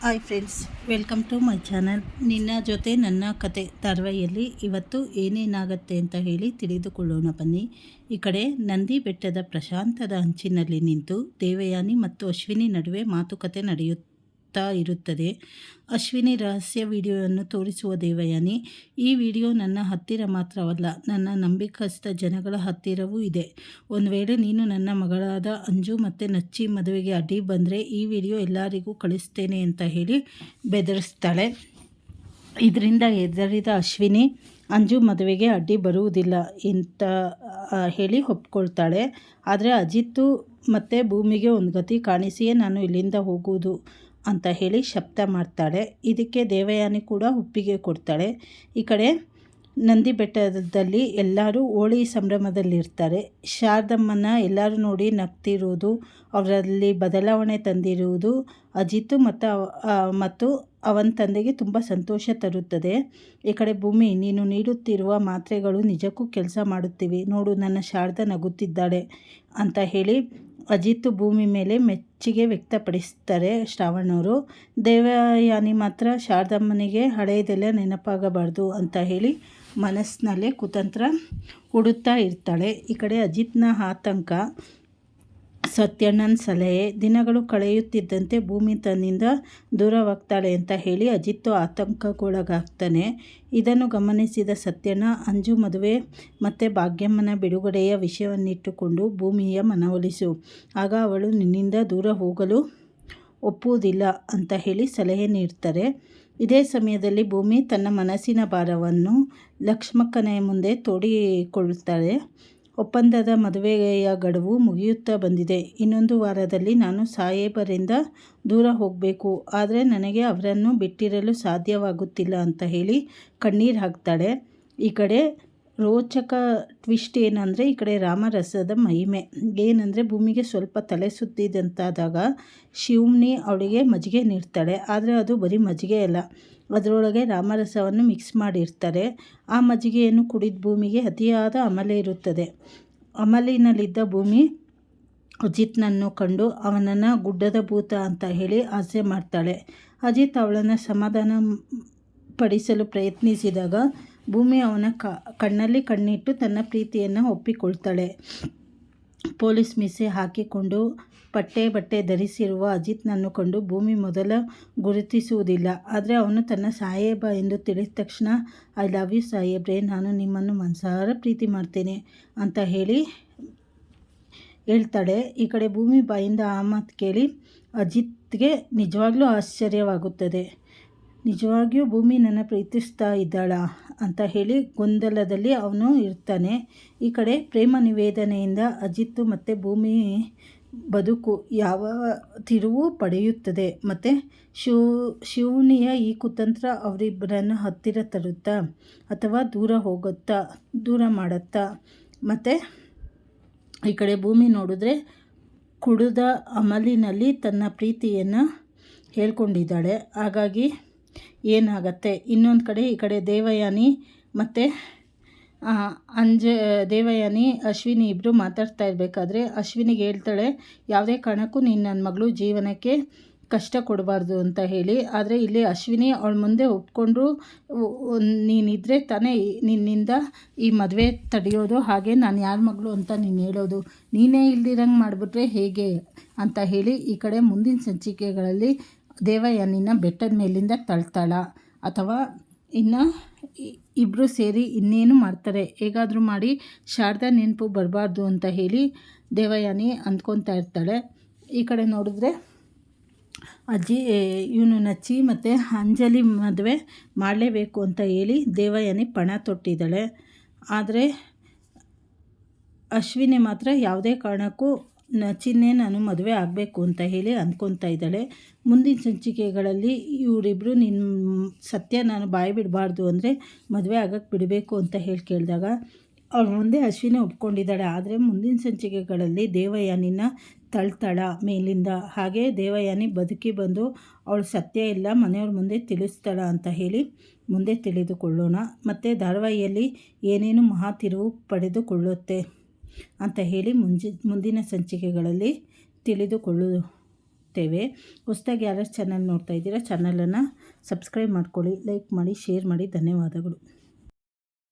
Hi friends, welcome to my channel. ನಿನ್ನ ಜೊತೆ ನನ್ನ ಕತೆ ಧಾರಾವಾಹಿಯಲ್ಲಿ ಇವತ್ತು ಏನೇನಾಗತ್ತೆ ಅಂತ ಹೇಳಿ ತಿಳಿದುಕೊಳ್ಳೋಣ ಬನ್ನಿ. ಈ ಕಡೆ ನಂದಿ ಬೆಟ್ಟದ ಪ್ರಶಾಂತದ ಅಂಚಿನಲ್ಲಿ ನಿಂತು ದೇವಯಾನಿ ಮತ್ತು ಅಶ್ವಿನಿ ನಡುವೆ ಮಾತುಕತೆ ನಡೆಯುತ್ತಾ ಇರುತ್ತದೆ. ಅಶ್ವಿನಿ ರಹಸ್ಯ ವಿಡಿಯೋವನ್ನು ತೋರಿಸುವ ದೇವಯಾನಿ, ಈ ವಿಡಿಯೋ ನನ್ನ ಹತ್ತಿರ ಮಾತ್ರವಲ್ಲ, ನನ್ನ ನಂಬಿಕಸ್ಥ ಜನಗಳ ಹತ್ತಿರವೂ ಇದೆ. ಒಂದು ವೇಳೆ ನೀನು ನನ್ನ ಮಗಳಾದ ಅಂಜು ಮತ್ತು ನಚ್ಚಿ ಮದುವೆಗೆ ಅಡ್ಡಿ ಬಂದರೆ ಈ ವಿಡಿಯೋ ಎಲ್ಲರಿಗೂ ಕಳಿಸ್ತೇನೆ ಅಂತ ಹೇಳಿ ಬೆದರಿಸ್ತಾಳೆ. ಇದರಿಂದ ಹೆದರಿದ ಅಶ್ವಿನಿ ಅಂಜು ಮದುವೆಗೆ ಅಡ್ಡಿ ಬರುವುದಿಲ್ಲ ಅಂತ ಹೇಳಿ ಒಪ್ಕೊಳ್ತಾಳೆ. ಆದರೆ ಅಜಿತ್ತು ಮತ್ತು ಭೂಮಿಗೆ ಒಂದು ಗತಿ ಕಾಣಿಸಿಯೇ ನಾನು ಇಲ್ಲಿಂದ ಹೋಗುವುದು ಅಂತ ಹೇಳಿ ಶಬ್ದ ಮಾಡ್ತಾಳೆ. ಇದಕ್ಕೆ ದೇವಯಾನಿ ಕೂಡ ಒಪ್ಪಿಗೆ ಕೊಡ್ತಾಳೆ. ಈ ಕಡೆ ನಂದಿ ಬೆಟ್ಟದಲ್ಲಿ ಎಲ್ಲರೂ ಹೋಳಿ ಸಂಭ್ರಮದಲ್ಲಿರ್ತಾರೆ. ಶಾರದಮ್ಮನ ಎಲ್ಲರೂ ನೋಡಿ ನಗ್ತಿರುವುದು, ಅವರಲ್ಲಿ ಬದಲಾವಣೆ ತಂದಿರುವುದು ಅಜಿತ್ ಮತ್ತು ಅವನ ತಂದೆಗೆ ತುಂಬ ಸಂತೋಷ ತರುತ್ತದೆ. ಈ ಕಡೆ ಭೂಮಿ, ನೀನು ನೀಡುತ್ತಿರುವ ಮಾತ್ರೆಗಳು ನಿಜಕ್ಕೂ ಕೆಲಸ ಮಾಡುತ್ತಿವೆ ನೋಡು, ನನ್ನ ಶಾರದಾ ನಗುತ್ತಿದ್ದಾಳೆ ಅಂತ ಹೇಳಿ ಅಜಿತ್ ಭೂಮಿ ಮೇಲೆ ಮೆಚ್ಚುಗೆ ವ್ಯಕ್ತಪಡಿಸ್ತಾರೆ ಶ್ರಾವಣವರು. ದೇವಯಾನಿ ಮಾತ್ರ ಶಾರದಮ್ಮನಿಗೆ ಹಳೆಯದೆಲ್ಲ ನೆನಪಾಗಬಾರ್ದು ಅಂತ ಹೇಳಿ ಮನಸ್ಸಿನಲ್ಲೇ ಕುತಂತ್ರ ಹುಡುತ್ತಾ ಇರ್ತಾಳೆ. ಈ ಕಡೆ ಅಜಿತ್ನ ಆತಂಕ, ಸತ್ಯಣ್ಣನ ಸಲಹೆ, ದಿನಗಳು ಕಳೆಯುತ್ತಿದ್ದಂತೆ ಭೂಮಿ ತನ್ನಿಂದ ದೂರವಾಗ್ತಾಳೆ ಅಂತ ಹೇಳಿ ಅಜಿತ್ ಆತಂಕಕ್ಕೊಳಗಾಗ್ತಾನೆ. ಇದನ್ನು ಗಮನಿಸಿದ ಸತ್ಯಣ್ಣ ಅಂಜು ಮದುವೆ ಮತ್ತು ಭಾಗ್ಯಮ್ಮನ ಬಿಡುಗಡೆಯ ವಿಷಯವನ್ನಿಟ್ಟುಕೊಂಡು ಭೂಮಿಯ ಮನವೊಲಿಸು, ಆಗ ಅವಳು ನಿನ್ನಿಂದ ದೂರ ಹೋಗಲು ಒಪ್ಪುವುದಿಲ್ಲ ಅಂತ ಹೇಳಿ ಸಲಹೆ ನೀಡ್ತಾರೆ. ಇದೇ ಸಮಯದಲ್ಲಿ ಭೂಮಿ ತನ್ನ ಮನಸ್ಸಿನ ಭಾರವನ್ನು ಲಕ್ಷ್ಮಕ್ಕನ ಮುಂದೆ ತೋಡಿಕೊಳ್ಳುತ್ತಾಳೆ. ಒಪ್ಪಂದದ ಮದುವೆಯ ಗಡುವು ಮುಗಿಯುತ್ತಾ ಬಂದಿದೆ. ಇನ್ನೊಂದು ವಾರದಲ್ಲಿ ನಾನು ಸಾಹೇಬರಿಂದ ದೂರ ಹೋಗಬೇಕು. ಆದರೆ ನನಗೆ ಅವರನ್ನು ಬಿಟ್ಟಿರಲು ಸಾಧ್ಯವಾಗುತ್ತಿಲ್ಲ ಅಂತ ಹೇಳಿ ಕಣ್ಣೀರು ಹಾಕ್ತಾಳೆ. ಈ ಕಡೆ ರೋಚಕ ಟ್ವಿಸ್ಟ್ ಏನಂದರೆ, ಈ ಕಡೆ ರಾಮರಸದ ಮಹಿಮೆ ಏನಂದರೆ, ಭೂಮಿಗೆ ಸ್ವಲ್ಪ ತಲೆ ಸುತ್ತಿದಂತಾದಾಗ ಶಿವನಿ ಅವಳಿಗೆ ಮಜ್ಜಿಗೆ ನೀಡ್ತಾಳೆ. ಆದರೆ ಅದು ಬರೀ ಮಜ್ಜಿಗೆ ಅಲ್ಲ, ಅದರೊಳಗೆ ರಾಮರಸವನ್ನು ಮಿಕ್ಸ್ ಮಾಡಿರ್ತಾರೆ. ಆ ಮಜ್ಜಿಗೆಯನ್ನು ಕುಡಿದ ಭೂಮಿಗೆ ಅತಿಯಾದ ಅಮಲೆ ಇರುತ್ತದೆ. ಅಮಲಿನಲ್ಲಿದ್ದ ಭೂಮಿ ಅಜಿತ್ನನ್ನು ಕಂಡು ಅವನನ್ನು ಗುಡ್ಡದ ಭೂತ ಅಂತ ಹೇಳಿ ಹಾಸ್ಯ ಮಾಡ್ತಾಳೆ. ಅಜಿತ್ ಅವಳನ್ನು ಸಮಾಧಾನ ಪಡಿಸಲು ಪ್ರಯತ್ನಿಸಿದಾಗ ಭೂಮಿ ಅವನ ಕಣ್ಣಲ್ಲಿ ಕಣ್ಣಿಟ್ಟು ತನ್ನ ಪ್ರೀತಿಯನ್ನು ಒಪ್ಪಿಕೊಳ್ತಾಳೆ. ಪೊಲೀಸ್ ಮೀಸೆ ಹಾಕಿಕೊಂಡು ಬಟ್ಟೆ ಧರಿಸಿರುವ ಅಜಿತ್ನನ್ನು ಕಂಡು ಭೂಮಿ ಮೊದಲ ಗುರುತಿಸುವುದಿಲ್ಲ. ಆದರೆ ಅವನು ತನ್ನ ಸಾಹೇಬ ಎಂದು ತಿಳಿದ ತಕ್ಷಣ ಐ ಲವ್ ಯು ಸಾಹೇಬ್ರೆ, ನಾನು ನಿಮ್ಮನ್ನು ಮನಸಾರ ಪ್ರೀತಿ ಮಾಡ್ತೇನೆ ಅಂತ ಹೇಳ್ತಾಳೆ. ಈ ಕಡೆ ಭೂಮಿ ಬಾಯಿಂದ ಆ ಮಾತು ಕೇಳಿ ಅಜಿತ್ಗೆ ನಿಜವಾಗ್ಲೂ ಆಶ್ಚರ್ಯವಾಗುತ್ತದೆ. ನಿಜವಾಗಿಯೂ ಭೂಮಿ ನನ್ನ ಪ್ರೀತಿಸ್ತಾ ಇದ್ದಾಳ ಅಂತ ಹೇಳಿ ಗೊಂದಲದಲ್ಲಿ ಅವನು ಇರ್ತಾನೆ. ಈ ಕಡೆ ಪ್ರೇಮ ನಿವೇದನೆಯಿಂದ ಅಜಿತ್ ಮತ್ತು ಭೂಮಿ ಬದುಕು ಯಾವ ತಿರುವು ಪಡೆಯುತ್ತದೆ ಮತ್ತು ಶಿವನಿಯ ಈ ಕುತಂತ್ರ ಅವರಿಬ್ಬರನ್ನು ಹತ್ತಿರ ತರುತ್ತಾ ಅಥವಾ ದೂರ ಮಾಡುತ್ತಾ. ಮತ್ತು ಈ ಕಡೆ ಭೂಮಿ ನೋಡಿದ್ರೆ ಕುಡಿದ ಅಮಲಿನಲ್ಲಿ ತನ್ನ ಪ್ರೀತಿಯನ್ನು ಹೇಳ್ಕೊಂಡಿದ್ದಾಳೆ. ಹಾಗಾಗಿ ಏನಾಗತ್ತೆ, ಇನ್ನೊಂದು ಕಡೆ ಈ ಕಡೆ ದೇವಯಾನಿ ಮತ್ತು ದೇವಯಾನಿ ಅಶ್ವಿನಿ ಇಬ್ಬರು ಮಾತಾಡ್ತಾ ಇರಬೇಕಾದ್ರೆ ಅಶ್ವಿನಿಗೆ ಹೇಳ್ತಾಳೆ, ಯಾವುದೇ ಕಾರಣಕ್ಕೂ ನೀನು ನನ್ನ ಮಗಳು ಜೀವನಕ್ಕೆ ಕಷ್ಟ ಕೊಡಬಾರ್ದು ಅಂತ ಹೇಳಿ. ಆದರೆ ಇಲ್ಲಿ ಅಶ್ವಿನಿ ಅವಳ ಮುಂದೆ ಒಪ್ಕೊಂಡ್ರು, ನೀನಿದ್ರೆ ತಾನೇ ನಿನ್ನಿಂದ ಈ ಮದುವೆ ತಡೆಯೋದು, ಹಾಗೆ ನಾನು ಯಾರ ಮಗಳು ಅಂತ ನೀನು ಹೇಳೋದು, ನೀನೇ ಇಲ್ದಿರಂಗೆ ಮಾಡಿಬಿಟ್ರೆ ಹೇಗೆ ಅಂತ ಹೇಳಿ ಈ ಕಡೆ ಮುಂದಿನ ಸಂಚಿಕೆಗಳಲ್ಲಿ ದೇವಯಾನಿನ ಬೆಟ್ಟದ ಮೇಲಿಂದ ತಳ್ತಾಳ ಅಥವಾ ಇನ್ನು ಇಬ್ಬರು ಸೇರಿ ಇನ್ನೇನು ಮಾಡ್ತಾರೆ, ಹೇಗಾದರೂ ಮಾಡಿ ಶಾರದಾ ನೆನಪು ಬರಬಾರ್ದು ಅಂತ ಹೇಳಿ ದೇವಯಾನಿ ಅಂದ್ಕೊತಾ ಇರ್ತಾಳೆ. ಈ ಕಡೆ ನೋಡಿದ್ರೆ ಇವನು ನಚ್ಚಿ ಮತ್ತು ಅಂಜಲಿ ಮದುವೆ ಮಾಡಲೇಬೇಕು ಅಂತ ಹೇಳಿ ದೇವಯಾನಿ ಪಣ ತೊಟ್ಟಿದ್ದಾಳೆ. ಆದರೆ ಅಶ್ವಿನಿ ಮಾತ್ರ ಯಾವುದೇ ಕಾರಣಕ್ಕೂ ನಚ್ಚಿನೇ ನಾನು ಮದುವೆ ಆಗಬೇಕು ಅಂತ ಹೇಳಿ ಅಂದ್ಕೊತಾ ಇದ್ದಾಳೆ. ಮುಂದಿನ ಸಂಚಿಕೆಗಳಲ್ಲಿ ಇವರಿಬ್ಬರು ಸತ್ಯ ನಾನು ಬಾಯಿ ಬಿಡಬಾರ್ದು ಅಂದರೆ ಮದುವೆ ಆಗಕ್ಕೆ ಬಿಡಬೇಕು ಅಂತ ಹೇಳಿ ಕೇಳಿದಾಗ ಅವಳ ಮುಂದೆ ಅಶ್ವಿನಿ ಒಪ್ಕೊಂಡಿದ್ದಾಳೆ. ಆದರೆ ಮುಂದಿನ ಸಂಚಿಕೆಗಳಲ್ಲಿ ದೇವಯಾನಿನ ತಳ್ತಾಳ ಮೇಲಿಂದ. ಹಾಗೆ ದೇವಯಾನಿ ಬದುಕಿ ಬಂದು ಅವಳು ಸತ್ಯ ಇಲ್ಲ ಮನೆಯವ್ರ ಮುಂದೆ ತಿಳಿಸ್ತಾಳ ಅಂತ ಹೇಳಿ ಮುಂದೆ ತಿಳಿದುಕೊಳ್ಳೋಣ. ಮತ್ತು ಧಾರಾವಾಹಿಯಲ್ಲಿ ಏನೇನು ಮಹಾ ತಿರುವು ಪಡೆದುಕೊಳ್ಳುತ್ತೆ ಅಂತ ಹೇಳಿ ಮುಂದಿನ ಸಂಚಿಕೆಗಳಲ್ಲಿ ತಿಳಿದುಕೊಳ್ಳೋಣ. ಹೋಗ್ತೇವೆ. ಹೊಸದಾಗಿ ಯಾರು ಚಾನಲ್ ನೋಡ್ತಾ ಇದ್ದೀರಾ ಚಾನಲನ್ನು ಸಬ್ಸ್ಕ್ರೈಬ್ ಮಾಡ್ಕೊಳ್ಳಿ, ಲೈಕ್ ಮಾಡಿ, ಶೇರ್ ಮಾಡಿ. ಧನ್ಯವಾದಗಳು.